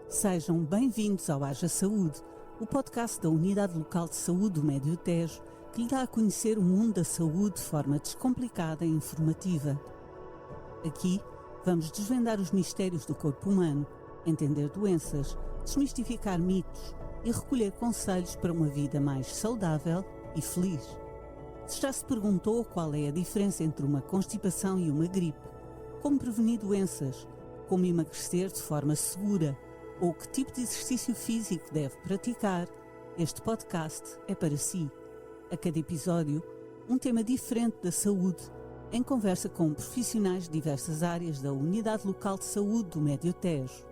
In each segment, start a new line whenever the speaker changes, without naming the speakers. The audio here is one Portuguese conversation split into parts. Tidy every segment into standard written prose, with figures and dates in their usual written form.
Sejam bem-vindos ao Haja Saúde, o podcast da Unidade Local de Saúde do Médio Tejo, que lhe dá a conhecer o mundo da saúde de forma descomplicada e informativa. Aqui vamos desvendar os mistérios do corpo humano, entender doenças, desmistificar mitos e recolher conselhos para uma vida mais saudável e feliz. Se já se perguntou qual é a diferença entre uma constipação e uma gripe, como prevenir doenças, como emagrecer de forma segura ou que tipo de exercício físico deve praticar, este podcast é para si. A cada episódio, um tema diferente da saúde, em conversa com profissionais de diversas áreas da Unidade Local de Saúde do Médio Tejo.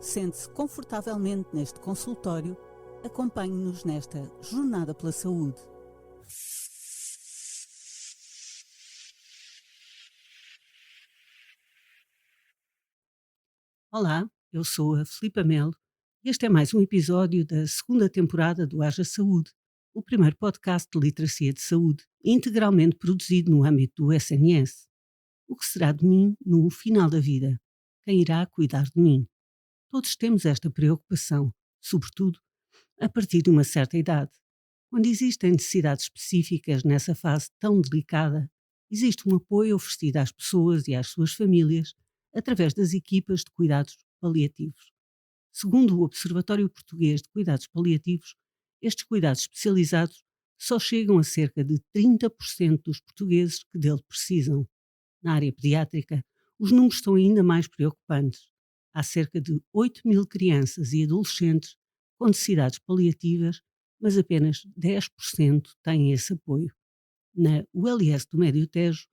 Sente-se confortavelmente neste consultório, acompanhe-nos nesta jornada pela saúde. Olá, eu sou a Filipa Melo e este é mais um episódio da segunda temporada do Haja Saúde, o primeiro podcast de literacia de saúde, integralmente produzido no âmbito do SNS. O que será de mim no final da vida? Quem irá cuidar de mim? Todos temos esta preocupação, sobretudo a partir de uma certa idade. Quando existem necessidades específicas nessa fase tão delicada, existe um apoio oferecido às pessoas e às suas famílias através das equipas de cuidados paliativos. Segundo o Observatório Português de Cuidados Paliativos, estes cuidados especializados só chegam a cerca de 30% dos portugueses que dele precisam. Na área pediátrica, os números são ainda mais preocupantes. Há cerca de 8.000 crianças e adolescentes com necessidades paliativas, mas apenas 10% têm esse apoio. Na ULS do Médio Tejo,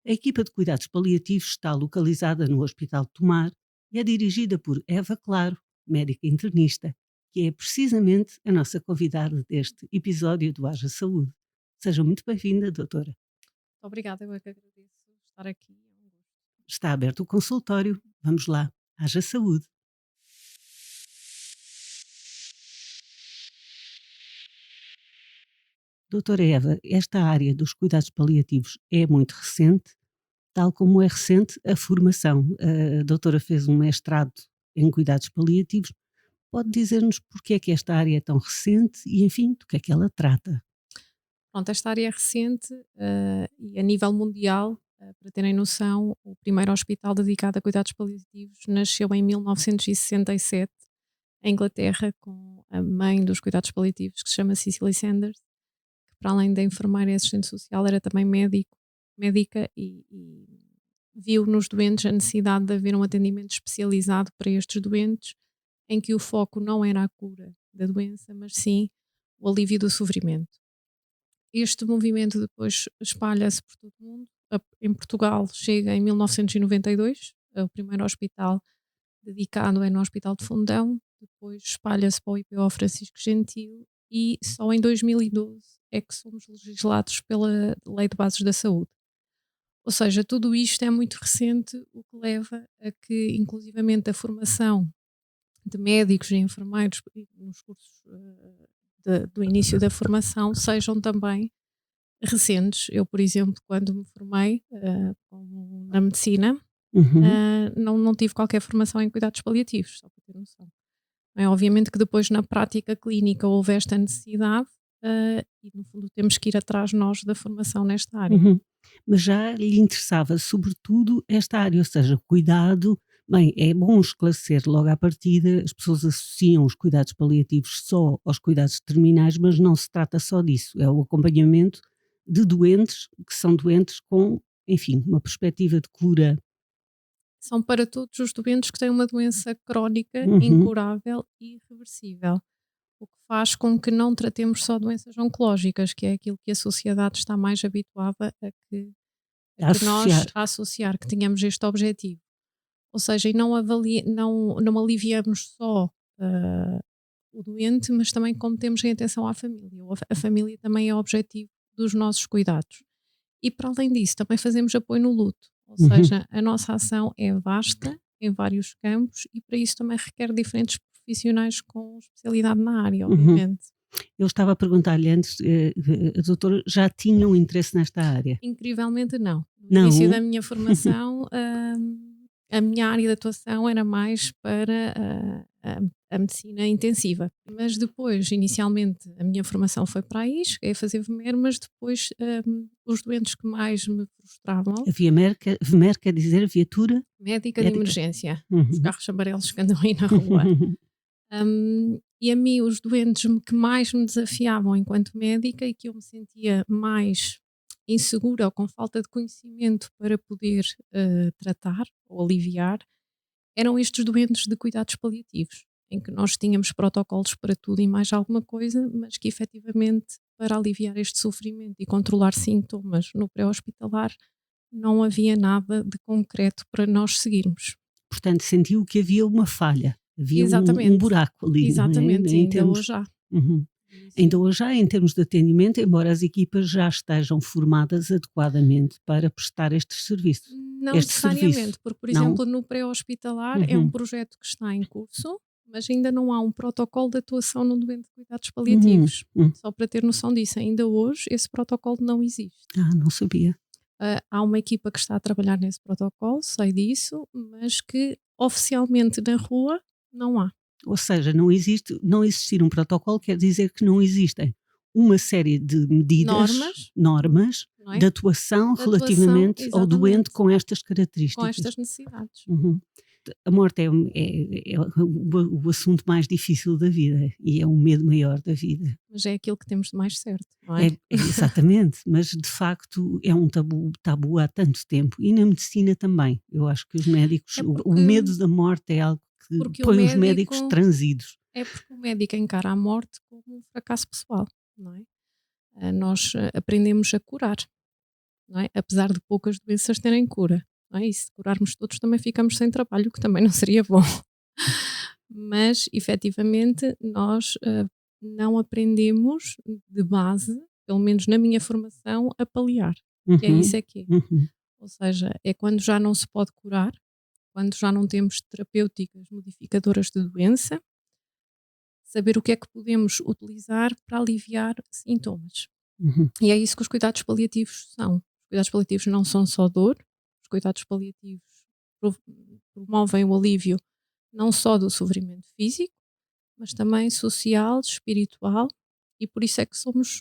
a equipa de cuidados paliativos está localizada no Hospital de Tomar e é dirigida por Eva Claro, médica internista, que é precisamente a nossa convidada deste episódio do Haja Saúde. Seja muito bem-vinda, doutora.
Obrigada, eu é que agradeço estar aqui.
Está aberto o consultório. Vamos lá. Haja saúde. Doutora Eva, esta área dos cuidados paliativos é muito recente, tal como é recente a formação. A doutora fez um mestrado em cuidados paliativos. Pode dizer-nos porque é que esta área é tão recente e, enfim, do que é que ela trata?
Pronto, esta área é recente e a nível mundial, para terem noção, o primeiro hospital dedicado a cuidados paliativos nasceu em 1967, em Inglaterra, com a mãe dos cuidados paliativos, que se chama Cicely Sanders, que para além da enfermeira e assistente social era também médica e viu nos doentes a necessidade de haver um atendimento especializado para estes doentes, em que o foco não era a cura da doença, mas sim o alívio do sofrimento. Este movimento depois espalha-se por todo o mundo. Em Portugal chega em 1992, o primeiro hospital dedicado é no Hospital de Fundão, depois espalha-se para o IPO Francisco Gentil e só em 2012 é que somos legislados pela Lei de Bases da Saúde. Ou seja, tudo isto é muito recente, o que leva a que, inclusivamente, a formação de médicos e enfermeiros nos cursos do início da formação sejam também recentes. Eu, por exemplo, quando me formei na medicina, não tive qualquer formação em cuidados paliativos, só para ter noção. É obviamente que depois na prática clínica houve esta necessidade e no fundo temos que ir atrás nós da formação nesta área.
Mas já lhe interessava sobretudo esta área, ou seja, cuidado. Bem, é bom esclarecer logo à partida, as pessoas associam os cuidados paliativos só aos cuidados terminais, mas não se trata só disso, é o acompanhamento de doentes que são doentes com, enfim, uma perspectiva de cura.
São para todos os doentes que têm uma doença crónica, incurável e irreversível, o que faz com que não tratemos só doenças oncológicas, que é aquilo que a sociedade está mais habituada a nós associar, que tenhamos este objetivo. Ou seja, e não aliviamos só o doente, mas também como temos em atenção à família. A família também é o objetivo dos nossos cuidados. E para além disso, também fazemos apoio no luto. Ou seja, a nossa ação é vasta em vários campos e para isso também requer diferentes profissionais com especialidade na área, obviamente.
Eu estava a perguntar-lhe antes, a doutora já tinha um interesse nesta área?
Incrivelmente não. No início da minha formação, a minha área de atuação era mais para a medicina intensiva. Mas depois, inicialmente, a minha formação foi para aí, cheguei a fazer VMER, mas depois os doentes que mais me frustravam,
A VMER quer dizer viatura
médica de
médica.
emergência, os
Uhum.
carros amarelos que andam aí na rua. E a mim, os doentes que mais me desafiavam enquanto médica e que eu me sentia mais insegura ou com falta de conhecimento para poder tratar ou aliviar, eram estes doentes de cuidados paliativos, em que nós tínhamos protocolos para tudo e mais alguma coisa, mas que efetivamente para aliviar este sofrimento e controlar sintomas no pré-hospitalar não havia nada de concreto para nós seguirmos.
Portanto, sentiu que havia uma falha, havia um
Exatamente,
buraco ali, não é?
exatamente, e
Em
ainda
termos,
hoje há.
Uhum. Ainda hoje há, em termos de atendimento, embora as equipas já estejam formadas adequadamente para prestar estes serviços.
Não
Este serviço,
necessariamente, porque, por
não?
exemplo, no pré-hospitalar é um
Uhum.
projeto que está em curso, mas ainda não há um protocolo de atuação no doente de cuidados
Uhum.
paliativos. Só para ter noção disso, ainda hoje esse protocolo não existe.
Não sabia.
Há uma equipa que está a trabalhar nesse protocolo, sei disso, mas que oficialmente na rua não há.
Ou seja, não existir um protocolo quer dizer que não existem uma série de medidas, normas
não é?
de atuação
De
relativamente
atuação,
ao doente
exatamente,
com estas
com
características.
estas necessidades.
Uhum. A morte é o assunto mais difícil da vida e é o medo maior da vida.
Mas é aquilo que temos de mais certo, não é?
Exatamente, mas de facto é um tabu há tanto tempo e na medicina também. Eu acho que os médicos,
É
o medo da morte é algo que
porque o
põe os médicos
médico
transidos.
é porque o médico encara a morte como um fracasso pessoal, não é? Nós aprendemos a curar, não é? Apesar de poucas doenças terem cura, não é? E se curarmos todos também ficamos sem trabalho, o que também não seria bom. Mas, efetivamente, nós não aprendemos de base, pelo menos na minha formação, a paliar. Que é
Uhum,
isso aqui.
uhum,
Ou seja, é quando já não se pode curar, quando já não temos terapêuticas modificadoras de doença, saber o que é que podemos utilizar para aliviar sintomas.
uhum,
E é isso que os cuidados paliativos são. Os cuidados paliativos não são só dor, os cuidados paliativos pro- promovem o alívio não só do sofrimento físico, mas também social, espiritual, e por isso é que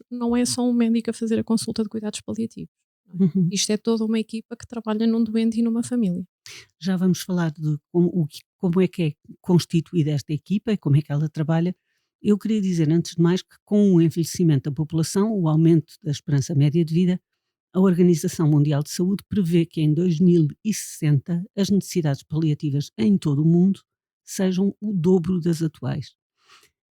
não é só um médico a fazer a consulta de cuidados paliativos. Não é?
uhum.
Isto é toda uma equipa que trabalha num doente e numa família.
Já vamos falar de como é que é constituída esta equipa e como é que ela trabalha. Eu queria dizer, antes de mais, que com o envelhecimento da população, o aumento da esperança média de vida, a Organização Mundial de Saúde prevê que em 2060 as necessidades paliativas em todo o mundo sejam o dobro das atuais.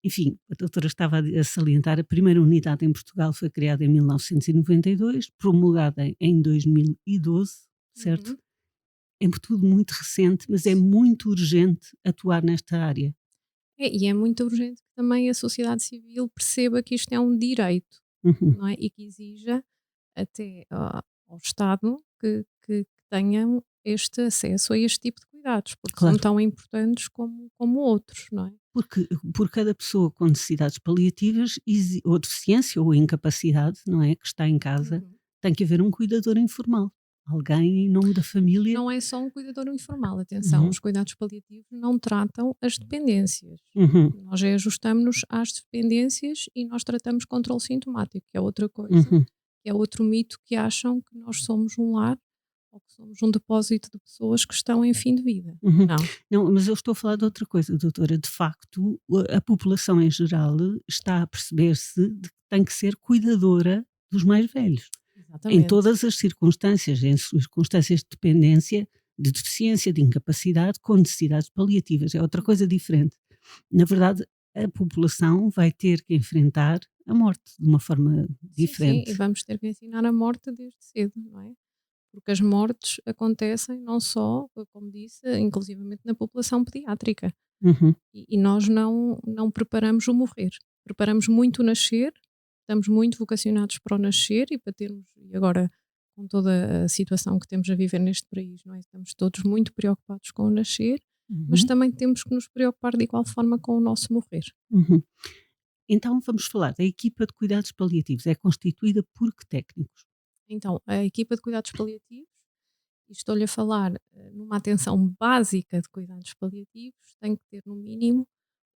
Enfim, a doutora estava a salientar, a primeira unidade em Portugal foi criada em 1992, promulgada em 2012, certo?
Uhum.
É tudo muito recente, mas é muito urgente atuar nesta área.
E é muito urgente que também a sociedade civil perceba que isto é um direito,
Uhum,
não é? E que exija até ao Estado que tenham este acesso a este tipo de cuidados, porque são
claro,
tão importantes como outros, não é?
porque por cada pessoa com necessidades paliativas, ou deficiência ou incapacidade, não é, que está em casa,
Uhum.
tem que haver um cuidador informal. Alguém em nome da família.
Não é só um cuidador informal, atenção,
Uhum,
os cuidados paliativos não tratam as dependências.
uhum,
Nós ajustamos-nos às dependências e nós tratamos controle sintomático, que é outra coisa,
uhum,
que é outro mito que acham que nós somos um lar ou que somos um depósito de pessoas que estão em fim de vida.
uhum.
Não.
Não, mas eu estou a falar de outra coisa, doutora. De facto, a população em geral está a perceber-se de que tem que ser cuidadora dos mais velhos. Em
Exatamente.
todas as circunstâncias, em circunstâncias de dependência, de deficiência, de incapacidade, com necessidades paliativas, é outra coisa diferente. Na verdade, a população vai ter que enfrentar a morte de uma forma
Sim, sim, e
diferente.
vamos ter que ensinar a morte desde cedo, não é? Porque as mortes acontecem não só, como disse, inclusivamente na população pediátrica.
Uhum,
E nós não preparamos o morrer. Preparamos muito o nascer, estamos muito vocacionados para o nascer e para termos, e agora com toda a situação que temos a viver neste país, não é? Estamos todos muito preocupados com o nascer, mas
uhum,
também temos que nos preocupar de igual forma com o nosso morrer.
uhum. Então vamos falar da equipa de cuidados paliativos. É constituída por que técnicos?
Então, a equipa de cuidados paliativos E estou-lhe a falar numa atenção básica de cuidados paliativos, tem que ter no mínimo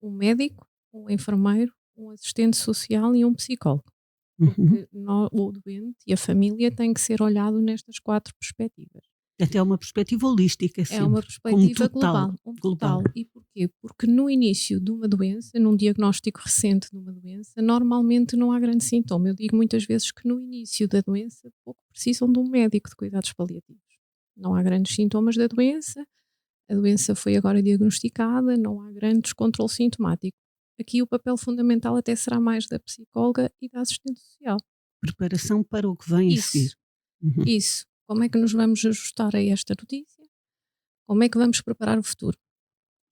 um médico, um enfermeiro, um assistente social e um psicólogo.
Uhum.
Porque o doente e a família têm que ser olhado nestas 4 perspectivas.
Até uma perspectiva holística
É uma
sempre, como
perspectiva
total.
global. E porquê? Porque no início de uma doença, num diagnóstico recente de uma doença, normalmente não há grande sintoma. Eu digo muitas vezes que no início da doença pouco precisam de um médico de cuidados paliativos. Não há grandes sintomas da doença, a doença foi agora diagnosticada, não há grande descontrole sintomático. Aqui o papel fundamental até será mais da psicóloga e da assistente social.
Preparação para o que vem a seguir.
Isso,
Uhum.
isso. Como é que nos vamos ajustar a esta notícia? Como é que vamos preparar o futuro?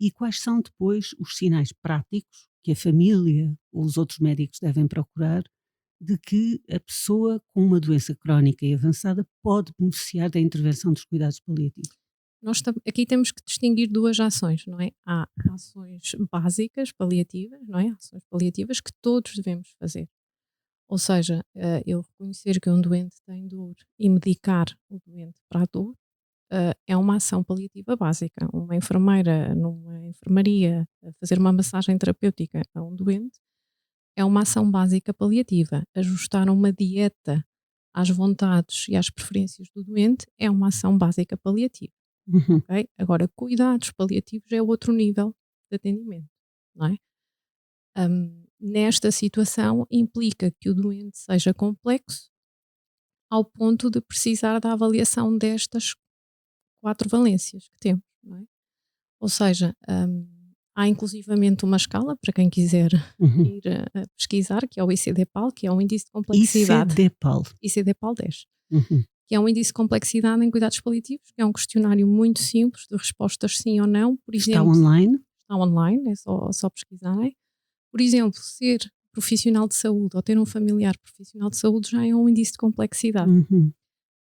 E quais são depois os sinais práticos que a família ou os outros médicos devem procurar de que a pessoa com uma doença crónica e avançada pode beneficiar da intervenção dos cuidados paliativos?
Nós aqui temos que distinguir 2 ações, não é? Há ações básicas, paliativas, não é? Ações paliativas que todos devemos fazer. Ou seja, eu reconhecer que um doente tem dor e medicar o doente para a dor, é uma ação paliativa básica. Uma enfermeira numa enfermaria a fazer uma massagem terapêutica a um doente é uma ação básica paliativa. Ajustar uma dieta às vontades e às preferências do doente é uma ação básica paliativa.
Uhum.
Ok? Agora, cuidados paliativos é outro nível de atendimento, não é? Nesta situação implica que o doente seja complexo ao ponto de precisar da avaliação destas 4 valências que temos, não é? Ou seja, há inclusivamente uma escala para quem quiser
Uhum.
ir a pesquisar, que é o ICD-PAL, que é um índice de complexidade.
ICD-PAL.
ICD-PAL 10.
Uhum.
Que é um índice de complexidade em cuidados paliativos, que é um questionário muito simples de respostas sim ou não. Por
Está
exemplo,
online?
está online, é só pesquisarem. Por exemplo, ser profissional de saúde ou ter um familiar profissional de saúde já é um índice de complexidade.
Uhum.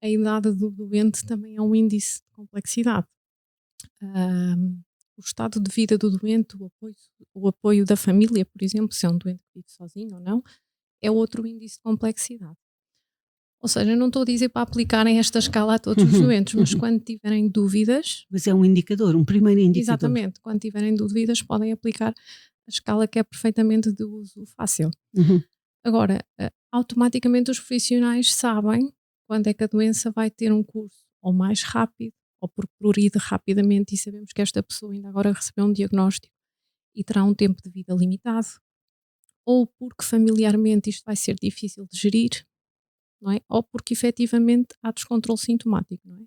A idade do doente também é um índice de complexidade. O estado de vida do doente, o apoio da família, por exemplo, se é um doente que vive sozinho ou não, é outro índice de complexidade. Ou seja, eu não estou a dizer para aplicarem esta escala a todos os doentes, mas quando tiverem dúvidas,
Mas é um indicador, um primeiro indicador.
exatamente, quando tiverem dúvidas podem aplicar a escala que é perfeitamente de uso fácil.
Uhum.
Agora, automaticamente os profissionais sabem quando é que a doença vai ter um curso ou mais rápido ou progredir rapidamente, e sabemos que esta pessoa ainda agora recebeu um diagnóstico e terá um tempo de vida limitado, ou porque familiarmente isto vai ser difícil de gerir, não é? Ou porque efetivamente há descontrole sintomático, não é?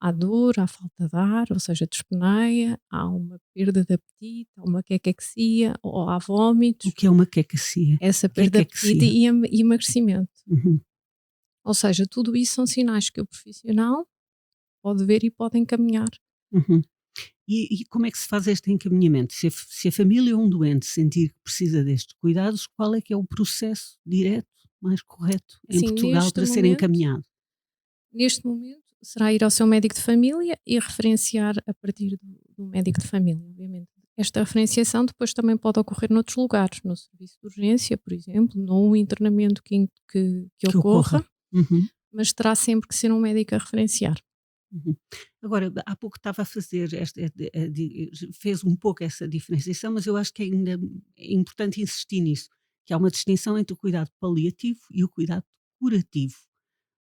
Há dor, há falta de ar, ou seja, dispneia, há uma perda de apetite, há uma quequexia, ou há
O
vômitos,
que é uma quecacia?
essa perda de apetite e emagrecimento.
Uhum.
Ou seja, tudo isso são sinais que o profissional pode ver e pode encaminhar.
Uhum. E como é que se faz este encaminhamento? Se a família ou um doente sentir que precisa destes cuidados, qual é que é o processo direto, mais correto em
Assim,
Portugal para ser encaminhado?
neste momento, será ir ao seu médico de família e referenciar a partir do médico de família, obviamente. Esta referenciação depois também pode ocorrer noutros lugares, no serviço de urgência, por exemplo, no internamento que ocorra,
Uhum.
mas terá sempre que ser um médico a referenciar.
Uhum. Agora, há pouco estava a fazer fez um pouco essa diferenciação, mas eu acho que ainda é importante insistir nisso, que há uma distinção entre o cuidado paliativo e o cuidado curativo.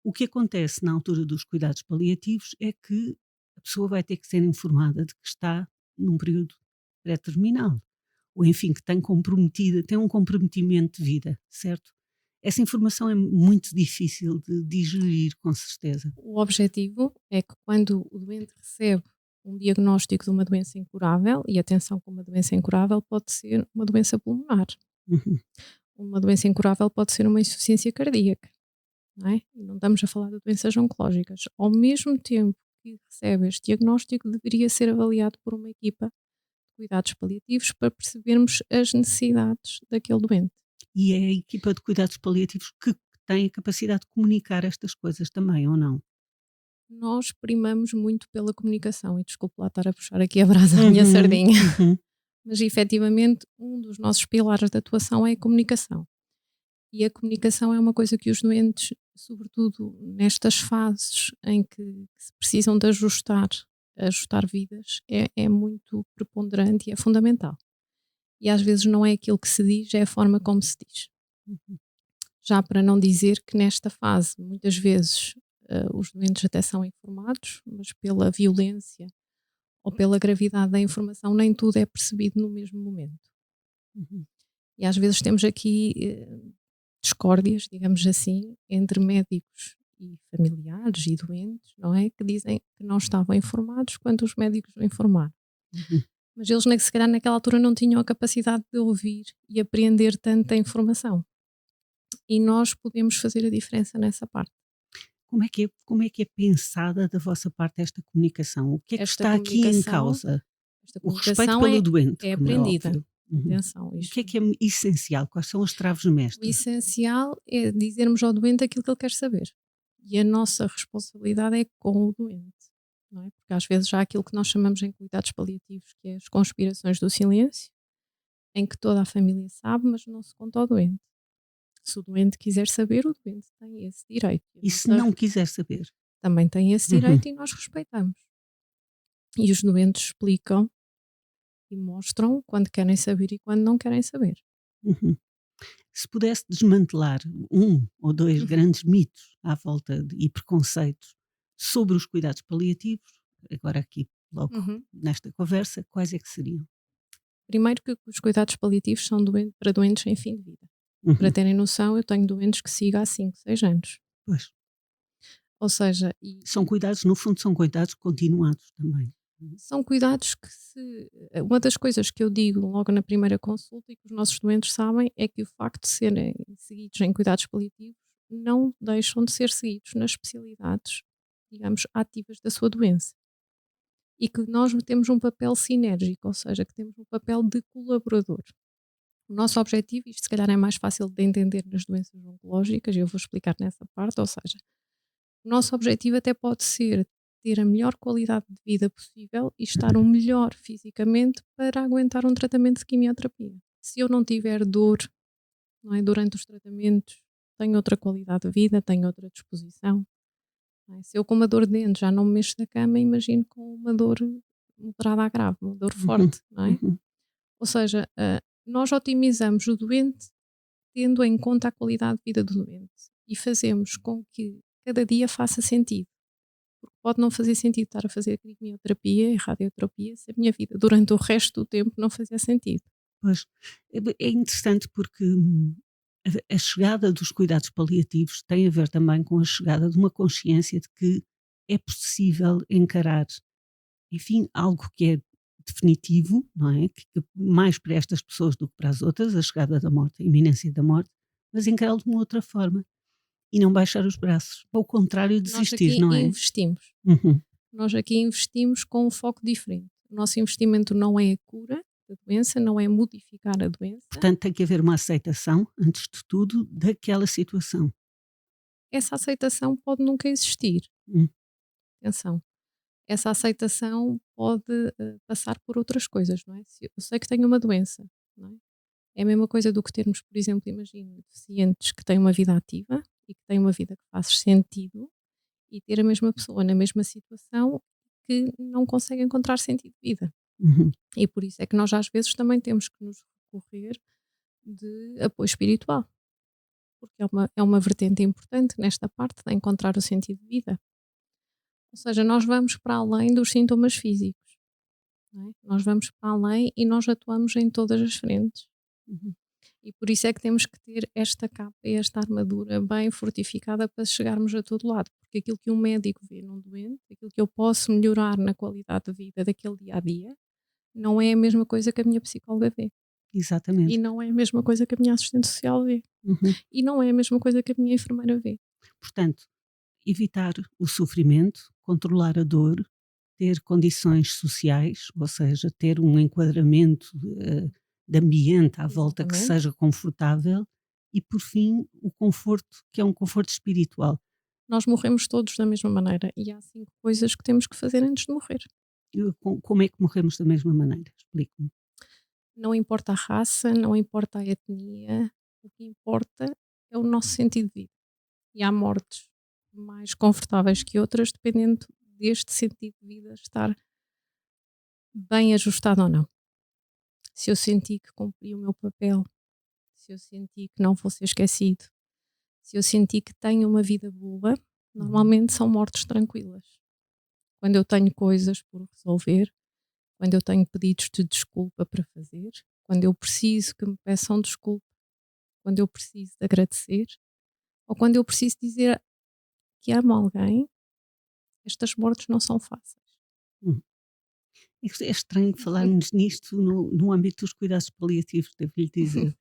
O que acontece na altura dos cuidados paliativos é que a pessoa vai ter que ser informada de que está num período pré-terminal, ou enfim, que tem um comprometimento de vida, certo? Essa informação é muito difícil de digerir, com certeza.
O objetivo é que quando o doente recebe um diagnóstico de uma doença incurável, e atenção que uma doença incurável pode ser uma doença pulmonar,
Uhum.
uma doença incurável pode ser uma insuficiência cardíaca, não é? E não estamos a falar de doenças oncológicas. Ao mesmo tempo que recebe este diagnóstico, deveria ser avaliado por uma equipa de cuidados paliativos para percebermos as necessidades daquele doente.
E é a equipa de cuidados paliativos que tem a capacidade de comunicar estas coisas também, ou não?
Nós primamos muito pela comunicação, e desculpe lá estar a puxar aqui a brasa à minha
Uhum,
sardinha,
uhum.
mas efetivamente um dos nossos pilares de atuação é a comunicação. E a comunicação é uma coisa que os doentes sobretudo nestas fases em que se precisam de ajustar vidas, é muito preponderante e é fundamental. E às vezes não é aquilo que se diz, é a forma como se diz.
Uhum.
Já para não dizer que nesta fase, muitas vezes, os doentes até são informados, mas pela violência ou pela gravidade da informação, nem tudo é percebido no mesmo momento.
Uhum.
E às vezes temos aqui discórdias, digamos assim, entre médicos e familiares e doentes, não é? Que dizem que não estavam informados quando os médicos o informaram.
Uhum.
Mas eles, se calhar, naquela altura não tinham a capacidade de ouvir e apreender tanta informação. E nós podemos fazer a diferença nessa parte.
Como é que é pensada da vossa parte esta comunicação? O que é que
Esta
está aqui em
comunicação,
causa?
esta
O respeito
comunicação
pelo doente,
é
como é
aprendida.
óbvio. Uhum.
Atenção,
O
isto.
que é essencial? Quais são as traves
O
mestras?
essencial é dizermos ao doente aquilo que ele quer saber. E a nossa responsabilidade é com o doente. Não é? Porque às vezes há aquilo que nós chamamos em cuidados paliativos, que é as conspirações do silêncio, em que toda a família sabe, mas não se conta ao doente. Se o doente quiser saber, o doente tem esse direito.
E se não quiser saber?
Também tem esse
Uhum.
direito e nós respeitamos. E os doentes explicam e mostram quando querem saber e quando não querem saber.
Uhum. Se pudesse desmantelar um ou dois grandes mitos à volta e preconceitos sobre os cuidados paliativos, agora aqui logo
Uhum.
nesta conversa, quais é que seriam?
Primeiro que os cuidados paliativos são para doentes em fim de vida. Para
Uhum.
terem noção, eu tenho doentes que sigo há 5, 6 anos.
Pois.
Ou seja,
São cuidados, no fundo, são cuidados continuados também.
são cuidados que uma das coisas que eu digo logo na primeira consulta e que os nossos doentes sabem é que o facto de serem seguidos em cuidados paliativos não deixam de ser seguidos nas especialidades, digamos, ativas da sua doença. E que nós temos um papel sinérgico, ou seja, que temos um papel de colaborador. O nosso objetivo, isto se calhar é mais fácil de entender nas doenças oncológicas, e eu vou explicar nessa parte, ou seja, o nosso objetivo até pode ser ter a melhor qualidade de vida possível e estar o melhor fisicamente para aguentar um tratamento de quimioterapia. Se eu não tiver dor, não é, durante os tratamentos, tenho outra qualidade de vida, tenho outra disposição. Não é? Se eu com uma dor de dente já não me mexo da cama, imagino com uma dor moderada a grave, uma dor
Uhum.
forte, não é?
Uhum.
Ou seja, nós otimizamos o doente tendo em conta a qualidade de vida do doente e fazemos com que cada dia faça sentido. Porque pode não fazer sentido estar a fazer quimioterapia e radioterapia se a minha vida durante o resto do tempo não fazia sentido.
Pois. É interessante porque a chegada dos cuidados paliativos tem a ver também com a chegada de uma consciência de que é possível encarar, enfim, algo que é definitivo, não é? Que mais para estas pessoas do que para as outras, a chegada da morte, a iminência da morte, mas encará-lo de uma outra forma e não baixar os braços. Ao contrário,
Nós
desistir,
aqui
não é?
investimos.
Uhum.
Nós aqui investimos com um foco diferente. O nosso investimento não é a cura da doença, não é modificar a doença.
Portanto, tem que haver uma aceitação, antes de tudo, daquela situação.
Essa aceitação pode nunca existir.
Hum.
Atenção. Essa aceitação pode passar por outras coisas, não é? Se eu sei que tenho uma doença, não é? É a mesma coisa do que termos, por exemplo, imagino, deficientes que têm uma vida ativa e que têm uma vida que faz sentido e ter a mesma pessoa na mesma situação que não consegue encontrar sentido de vida.
Uhum.
E por isso é que nós às vezes também temos que nos recorrer de apoio espiritual, porque é uma vertente importante nesta parte de encontrar o sentido de vida. Ou seja, nós vamos para além dos sintomas físicos, não é? Nós vamos para além e nós atuamos em todas as frentes.
Uhum.
E por isso é que temos que ter esta capa e esta armadura bem fortificada para chegarmos a todo lado. Porque aquilo que um médico vê num doente, aquilo que eu posso melhorar na qualidade de vida daquele dia a dia, não é a mesma coisa que a minha psicóloga vê. E
Exatamente.
não é a mesma coisa que a minha assistente social vê.
Uhum.
E não é a mesma coisa que a minha enfermeira vê.
Portanto, evitar o sofrimento, controlar a dor, ter condições sociais, ou seja, ter um enquadramento de ambiente à volta que
Exatamente.
seja confortável e, por fim, o conforto, que é um conforto espiritual.
Nós morremos todos da mesma maneira e há 5 coisas que temos que fazer antes de morrer.
Como é que morremos da mesma maneira? Explique-me.
Não importa a raça, não importa a etnia, o que importa é o nosso sentido de vida. E há mortes mais confortáveis que outras, dependendo deste sentido de vida estar bem ajustado ou não. Se eu senti que cumpri o meu papel, se eu senti que não vou ser esquecido, se eu senti que tenho uma vida boa, normalmente são mortes tranquilas. Quando eu tenho coisas por resolver, quando eu tenho pedidos de desculpa para fazer, quando eu preciso que me peçam desculpa, quando eu preciso de agradecer, ou quando eu preciso dizer que amo alguém, estas mortes não são fáceis.
Hum. É estranho falarmos nisto no âmbito dos cuidados paliativos, devo-lhe dizer.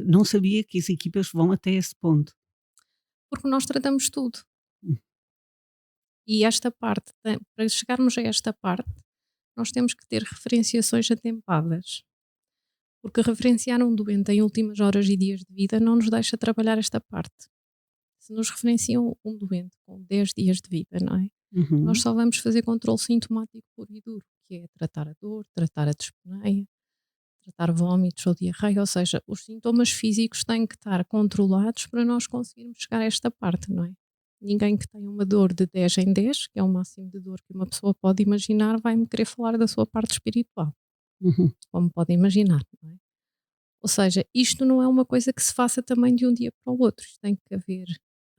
Não sabia que as equipas vão até esse ponto.
Porque nós tratamos tudo.
Hum.
E esta parte, para chegarmos a esta parte, nós temos que ter referenciações atempadas. Porque referenciar um doente em últimas horas e dias de vida não nos deixa trabalhar esta parte. Se nos referenciam um doente com 10 dias de vida, não é?
Uhum.
Nós só vamos fazer controle sintomático puro e duro, que é tratar a dor, tratar a dispneia, tratar vômitos ou diarreia, ou seja, os sintomas físicos têm que estar controlados para nós conseguirmos chegar a esta parte, não é? Ninguém que tenha uma dor de 10 em 10, que é o máximo de dor que uma pessoa pode imaginar, vai-me querer falar da sua parte espiritual,
Uhum.
como pode imaginar, não é? Ou seja, isto não é uma coisa que se faça também de um dia para o outro, isto tem que haver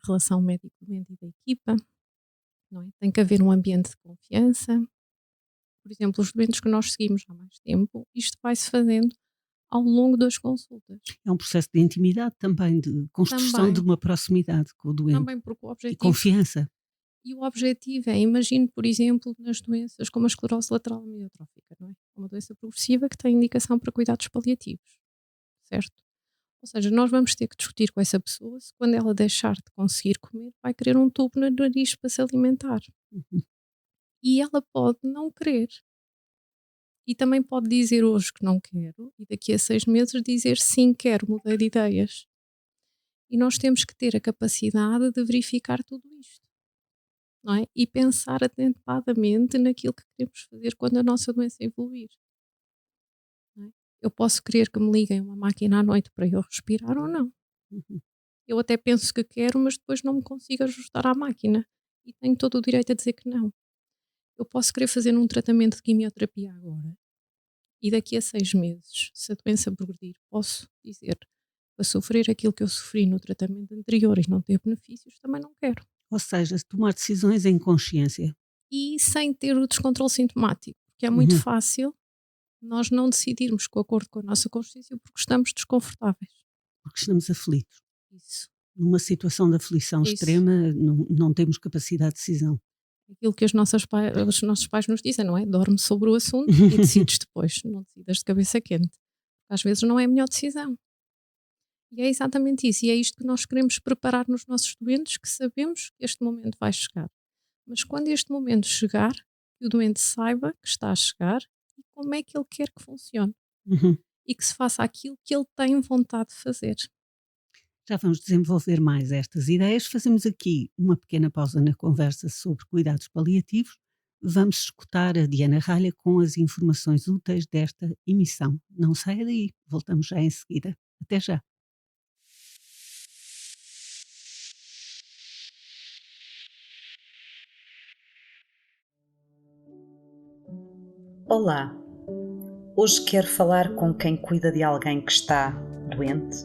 relação médico-doente e da equipa, não é? Tem que haver um ambiente de confiança. Por exemplo, os doentes que nós seguimos há mais tempo, isto vai-se fazendo ao longo das consultas.
É um processo de intimidade também, de construção de uma proximidade com o doente
Também porque o
e
objetivo,
confiança.
e o objetivo é, imagine, por exemplo, nas doenças como a esclerose lateral amiotrófica, não é? Uma doença progressiva que tem indicação para cuidados paliativos, certo? Ou seja, nós vamos ter que discutir com essa pessoa se quando ela deixar de conseguir comer vai querer um tubo no nariz para se alimentar.
Uhum.
E ela pode não querer. E também pode dizer hoje que não quero e daqui a 6 meses dizer sim, quero, mudei de ideias. E nós temos que ter a capacidade de verificar tudo isto, não é? E pensar atempadamente naquilo que queremos fazer quando a nossa doença evoluir. Não é? Eu posso querer que me liguem uma máquina à noite para eu respirar ou não.
Uhum.
Eu até penso que quero, mas depois não me consigo ajustar à máquina. E tenho todo o direito a dizer que não. Eu posso querer fazer um tratamento de quimioterapia agora. E daqui a 6 meses, se a doença progredir, posso dizer, para sofrer aquilo que eu sofri no tratamento anterior e não ter benefícios, também não quero.
Ou seja, tomar decisões em consciência.
E sem ter o descontrole sintomático, porque é muito
Uhum.
fácil nós não decidirmos de acordo com a nossa consciência porque estamos desconfortáveis.
Porque estamos aflitos.
Isso.
Numa situação de aflição
Isso.
extrema, não temos capacidade de decisão.
Aquilo que os nossos pais nos dizem, não é? Dorme sobre o assunto e decides depois, não decidas de cabeça quente. Às vezes não é a melhor decisão. E é exatamente isso, e é isto que nós queremos preparar nos nossos doentes, que sabemos que este momento vai chegar. Mas quando este momento chegar, que o doente saiba que está a chegar e como é que ele quer que funcione.
Uhum.
E que se faça aquilo que ele tem vontade de fazer.
Já vamos desenvolver mais estas ideias. Fazemos aqui uma pequena pausa na conversa sobre cuidados paliativos. Vamos escutar a Diana Ralha com as informações úteis desta emissão. Não saia daí, voltamos já em seguida. Até já.
Olá, hoje quero falar com quem cuida de alguém que está doente,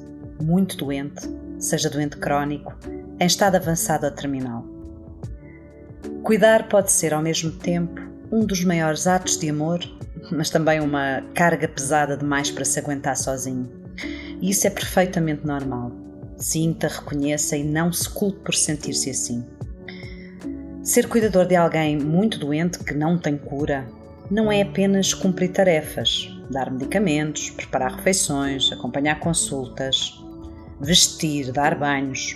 muito doente, seja doente crónico, em estado avançado ou terminal. Cuidar pode ser ao mesmo tempo um dos maiores atos de amor, mas também uma carga pesada demais para se aguentar sozinho. E isso é perfeitamente normal. Sinta, reconheça e não se culpe por sentir-se assim. Ser cuidador de alguém muito doente que não tem cura não é apenas cumprir tarefas, dar medicamentos, preparar refeições, acompanhar consultas, vestir, dar banhos.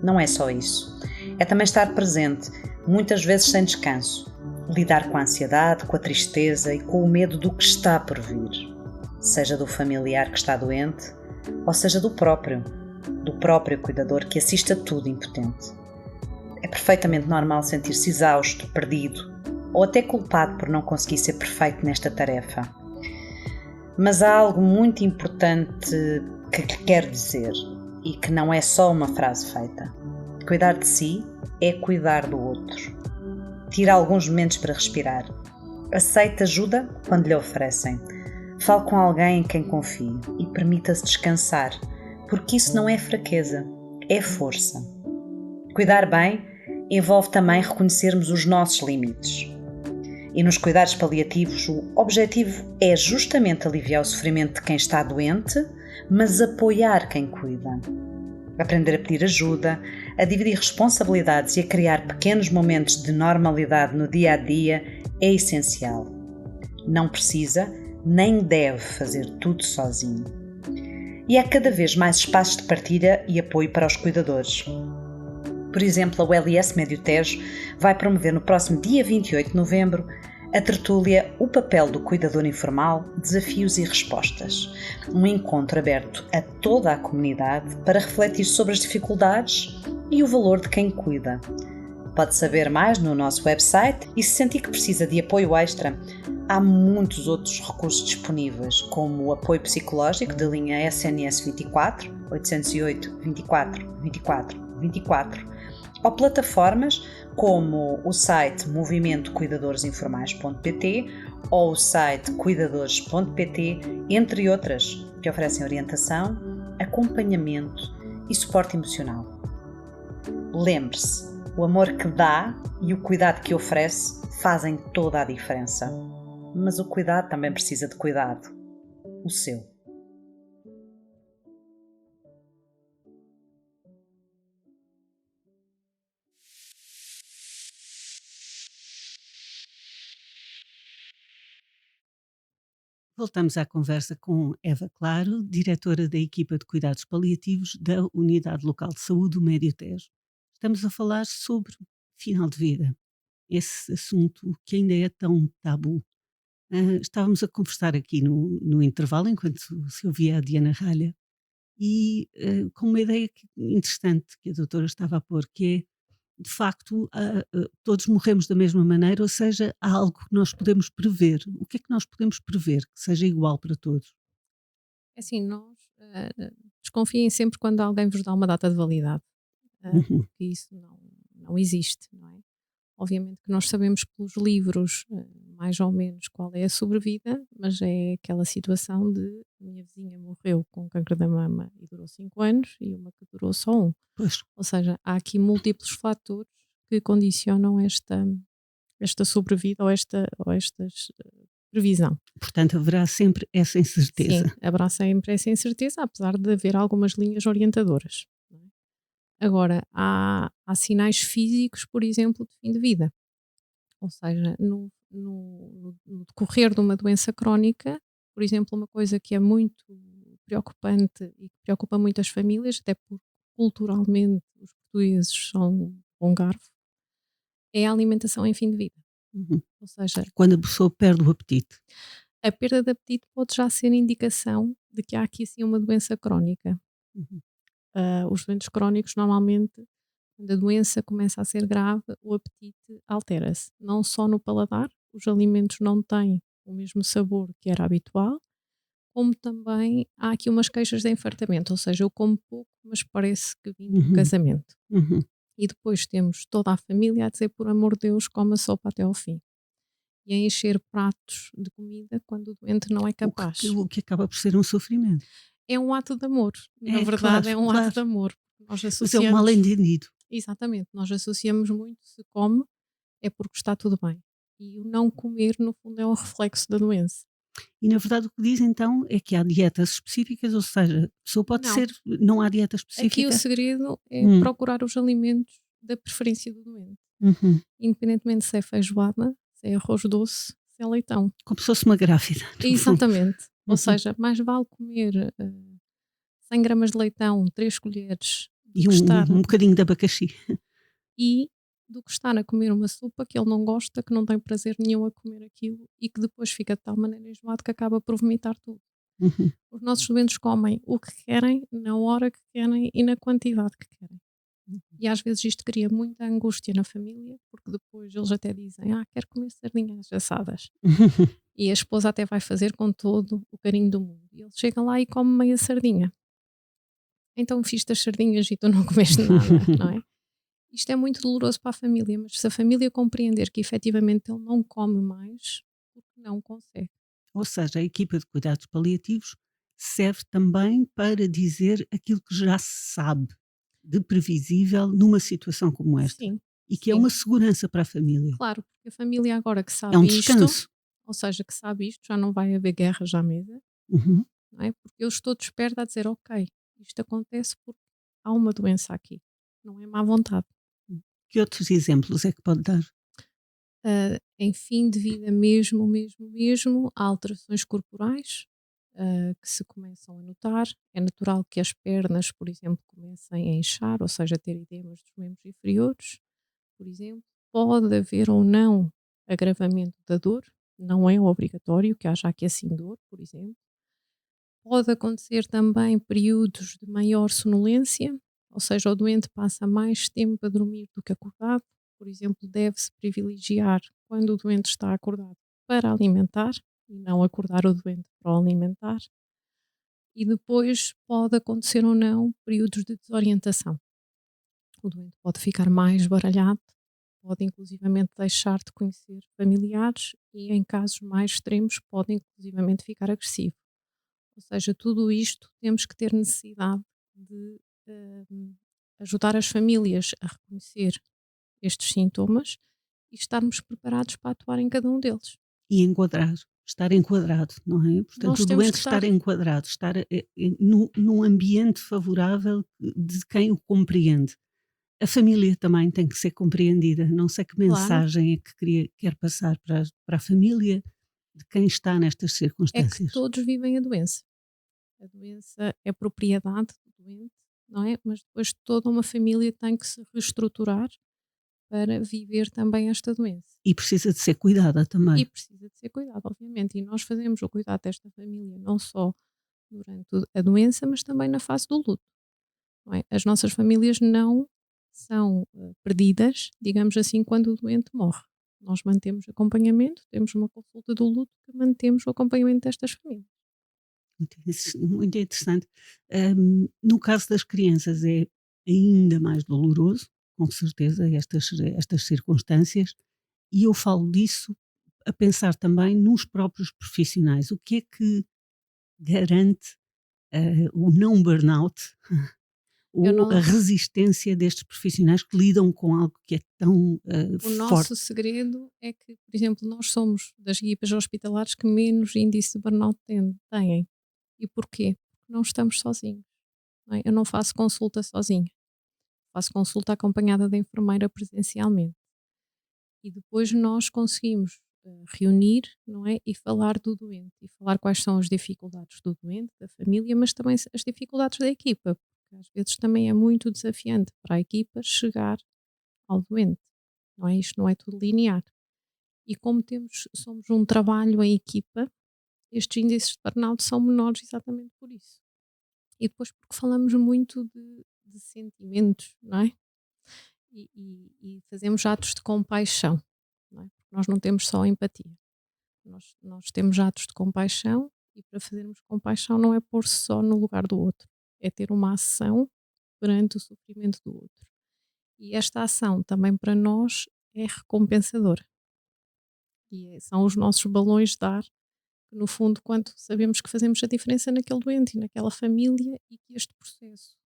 Não é só isso. É também estar presente, muitas vezes sem descanso, lidar com a ansiedade, com a tristeza e com o medo do que está por vir, seja do familiar que está doente, ou seja do próprio cuidador que assiste a tudo impotente. É perfeitamente normal sentir-se exausto, perdido, ou até culpado por não conseguir ser perfeito nesta tarefa. Mas há algo muito importante que lhe quero dizer, e que não é só uma frase feita. Cuidar de si é cuidar do outro. Tira alguns momentos para respirar. Aceite ajuda quando lhe oferecem. Fale com alguém em quem confie e permita-se descansar, porque isso não é fraqueza, é força. Cuidar bem envolve também reconhecermos os nossos limites. E nos cuidados paliativos, o objetivo é justamente aliviar o sofrimento de quem está doente, mas apoiar quem cuida. Aprender a pedir ajuda, a dividir responsabilidades e a criar pequenos momentos de normalidade no dia a dia é essencial. Não precisa nem deve fazer tudo sozinho. E há cada vez mais espaços de partilha e apoio para os cuidadores. Por exemplo, a ULS Médio Tejo vai promover no próximo dia 28 de novembro a tertúlia O Papel do Cuidador Informal, Desafios e Respostas, um encontro aberto a toda a comunidade para refletir sobre as dificuldades e o valor de quem cuida. Pode saber mais no nosso website e se sentir que precisa de apoio extra, há muitos outros recursos disponíveis, como o apoio psicológico da linha SNS 24, 808 24 24 24, ou plataformas como o site movimentocuidadorsinformais.pt ou o site cuidadores.pt, entre outras, que oferecem orientação, acompanhamento e suporte emocional. Lembre-se, o amor que dá e o cuidado que oferece fazem toda a diferença. Mas o cuidado também precisa de cuidado. O seu.
Voltamos à conversa com Eva Claro, diretora da equipa de cuidados paliativos da Unidade Local de Saúde do Médio Tejo. Estamos a falar sobre final de vida, esse assunto que ainda é tão tabu. Estávamos a conversar aqui no intervalo, enquanto se ouvia a Diana Ralha, e com uma ideia interessante que a doutora estava a pôr, que é, de facto, todos morremos da mesma maneira, ou seja, há algo que nós podemos prever. O que é que nós podemos prever que seja igual para todos?
É assim, nós desconfiem sempre quando alguém vos dá uma data de validade,
Uhum.
porque isso não existe, não é? Obviamente que nós sabemos pelos livros mais ou menos qual é a sobrevida, mas é aquela situação de minha vizinha morreu com cancro da mama e durou 5 anos e uma que durou só 1.
Pois,
Ou seja, há aqui múltiplos fatores que condicionam esta sobrevida ou estas previsão.
portanto, haverá sempre essa
Sim,
incerteza.
haverá sempre essa incerteza, apesar de haver algumas linhas orientadoras. Não é? Agora, há sinais físicos, por exemplo, de fim de vida. Ou seja, no decorrer de uma doença crónica, por exemplo, uma coisa que é muito preocupante e que preocupa muitas famílias, até porque culturalmente os portugueses são bom garfo, é a alimentação em fim de vida.
Uhum.
Ou seja,
Quando a pessoa perde o apetite.
a perda de apetite pode já ser indicação de que há aqui sim uma doença crónica.
Uhum.
Os doentes crónicos normalmente, quando a doença começa a ser grave, o apetite altera-se. Não só no paladar, os alimentos não têm o mesmo sabor que era habitual, como também há aqui umas queixas de enfartamento, ou seja, eu como pouco, mas parece que vim de um
Uhum.
casamento.
Uhum.
E depois temos toda a família a dizer, por amor de Deus, coma a sopa até ao fim. E a encher pratos de comida quando o doente não é capaz.
O que acaba por ser um sofrimento.
É um ato de amor. Na
É,
verdade,
claro,
é um
claro.
ato de amor. Nós
Mas é
associamos.
um mal-entendido.
Exatamente, nós associamos muito, se come, é porque está tudo bem. E o não comer, no fundo, é um reflexo da doença.
E na verdade o que diz então é que há dietas específicas, ou seja, a pessoa pode
Não.
ser, não há dieta
Aqui
específica.
o segredo é
Hum.
procurar os alimentos da preferência do doente.
Uhum.
Independentemente se é feijoada, se é arroz doce, se é leitão.
Como se fosse uma grávida. no fundo.
Exatamente. Ou
Uhum.
seja, mais vale comer 100 gramas de leitão, 3 colheres, do
E
que estar
um bocadinho de abacaxi.
e do que estar a comer uma sopa que ele não gosta, que não tem prazer nenhum a comer aquilo e que depois fica de tal maneira enjoado que acaba por vomitar tudo.
Uhum.
Os nossos doentes comem o que querem, na hora que querem e na quantidade que querem. E às vezes isto cria muita angústia na família, porque depois eles até dizem, quero comer sardinhas assadas. E a esposa até vai fazer com todo o carinho do mundo. E ele chega lá e come meia sardinha. Então fiz-te as sardinhas e tu não comeste nada, não é? Isto é muito doloroso para a família, mas se a família compreender que efetivamente ele não come mais, porque não consegue.
Ou seja, a equipa de cuidados paliativos serve também para dizer aquilo que já se sabe de previsível numa situação como esta.
Sim,
E que é
sim.
uma segurança para a família.
Claro, porque a família agora que
É
sabe
um
isto,
descanso.
ou seja, que sabe isto, já não vai haver guerras à mesa,
Uhum.
não é? Porque eu estou desperta a dizer, ok, isto acontece porque há uma doença aqui, não é má vontade.
Que outros exemplos é que pode dar?
Em fim de vida mesmo, há alterações corporais que se começam a notar. É natural que as pernas, por exemplo, comecem a inchar, ou seja, ter edemas dos membros inferiores, por exemplo. Pode haver ou não agravamento da dor, não é obrigatório que haja aqui assim dor, por exemplo. Pode acontecer também períodos de maior sonolência, ou seja, o doente passa mais tempo a dormir do que acordado. Por exemplo, deve-se privilegiar quando o doente está acordado para alimentar e não acordar o doente para o alimentar. E depois pode acontecer ou não períodos de desorientação. O doente pode ficar mais baralhado, pode inclusivamente deixar de conhecer familiares e, em casos mais extremos, pode inclusivamente ficar agressivo. Ou seja, tudo isto temos que ter necessidade de ajudar as famílias a reconhecer estes sintomas e estarmos preparados para atuar em cada um deles.
E enquadrar, estar enquadrado, não é? Portanto,
Nós
o
temos
doente
que
estar
estar,
enquadrado, estar num ambiente favorável de quem o compreende. A família também tem que ser compreendida. Não sei que
claro,
mensagem é que quer passar para a família de quem está nestas
é que
circunstâncias.
todos vivem a doença. A doença é propriedade do doente, não é? Mas depois toda uma família tem que se reestruturar para viver também esta doença.
E precisa de ser cuidada
E
também.
precisa de ser cuidado, obviamente. E nós fazemos o cuidado desta família não só durante a doença, mas também na fase do luto. Não é? As nossas famílias não são perdidas, digamos assim, quando o doente morre. Nós mantemos acompanhamento, temos uma consulta do luto que mantemos o acompanhamento destas famílias.
Muito interessante. No caso das crianças é ainda mais doloroso, com certeza, estas circunstâncias, e eu falo disso a pensar também nos próprios profissionais. O que é que garante o não burnout
Eu
ou a
não,
resistência destes profissionais que lidam com algo que é tão
o
forte?
nosso segredo é que, por exemplo, nós somos das equipas hospitalares que menos índice de burnout têm. E porquê? Porque não estamos sozinhos. Não é? Eu não faço consulta sozinha. Faço consulta acompanhada da enfermeira presencialmente. E depois nós conseguimos reunir, não é? E falar do doente. E falar quais são as dificuldades do doente, da família, mas também as dificuldades da equipa. Porque às vezes também é muito desafiante para a equipa chegar ao doente. Não é? Isto não é tudo linear. E como somos um trabalho em equipa, estes índices de burnout são menores exatamente por isso. E depois porque falamos muito de sentimentos, não é? E fazemos atos de compaixão, não é? Porque nós não temos só empatia. Nós temos atos de compaixão e para fazermos compaixão não é pôr-se só no lugar do outro, é ter uma ação perante o sofrimento do outro. E esta ação também para nós é recompensadora. São os nossos balões de ar que no fundo quando sabemos que fazemos a diferença naquele doente e naquela família e que este processo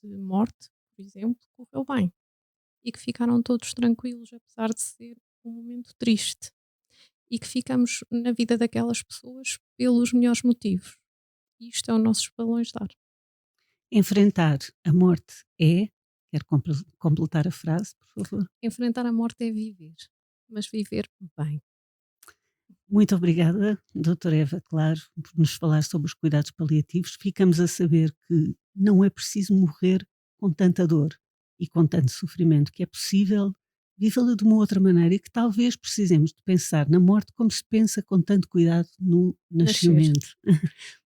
de morte, por exemplo, correu bem e que ficaram todos tranquilos apesar de ser um momento triste e que ficamos na vida daquelas pessoas pelos melhores motivos. Isto é os nossos balões de ar.
Enfrentar a morte quer completar a frase, por favor?
Enfrentar a morte é viver, mas viver bem.
Muito obrigada, doutora Eva Claro, por nos falar sobre os cuidados paliativos. Ficamos a saber que não é preciso morrer com tanta dor e com tanto sofrimento, que é possível vivê-la de uma outra maneira e que talvez precisemos de pensar na morte como se pensa com tanto cuidado no
Nascer.
nascimento.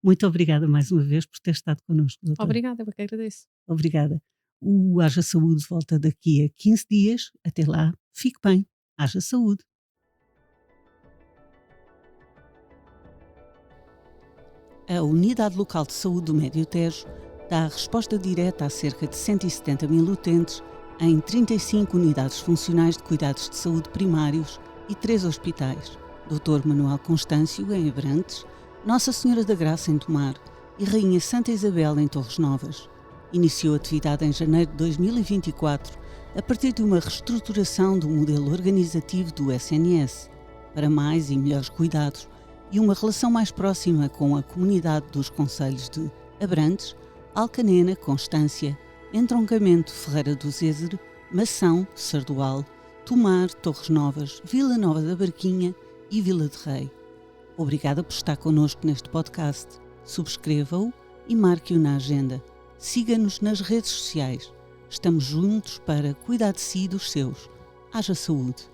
Muito obrigada mais uma vez por ter estado connosco, doutora.
Obrigada, eu que agradeço.
Obrigada. O Haja Saúde volta daqui a 15 dias. Até lá, fique bem. Haja Saúde. A Unidade Local de Saúde do Médio Tejo dá a resposta direta a cerca de 170 mil utentes em 35 unidades funcionais de cuidados de saúde primários e 3 hospitais, Dr. Manuel Constâncio em Abrantes, Nossa Senhora da Graça em Tomar e Rainha Santa Isabel em Torres Novas. Iniciou atividade em janeiro de 2024 a partir de uma reestruturação do modelo organizativo do SNS para mais e melhores cuidados e uma relação mais próxima com a comunidade dos concelhos de Abrantes, Alcanena, Constância, Entroncamento, Ferreira do Zézer, Mação, Sardual, Tomar, Torres Novas, Vila Nova da Barquinha e Vila de Rei. Obrigada por estar connosco neste podcast. Subscreva-o e marque-o na agenda. Siga-nos nas redes sociais. Estamos juntos para cuidar de si e dos seus. Haja saúde!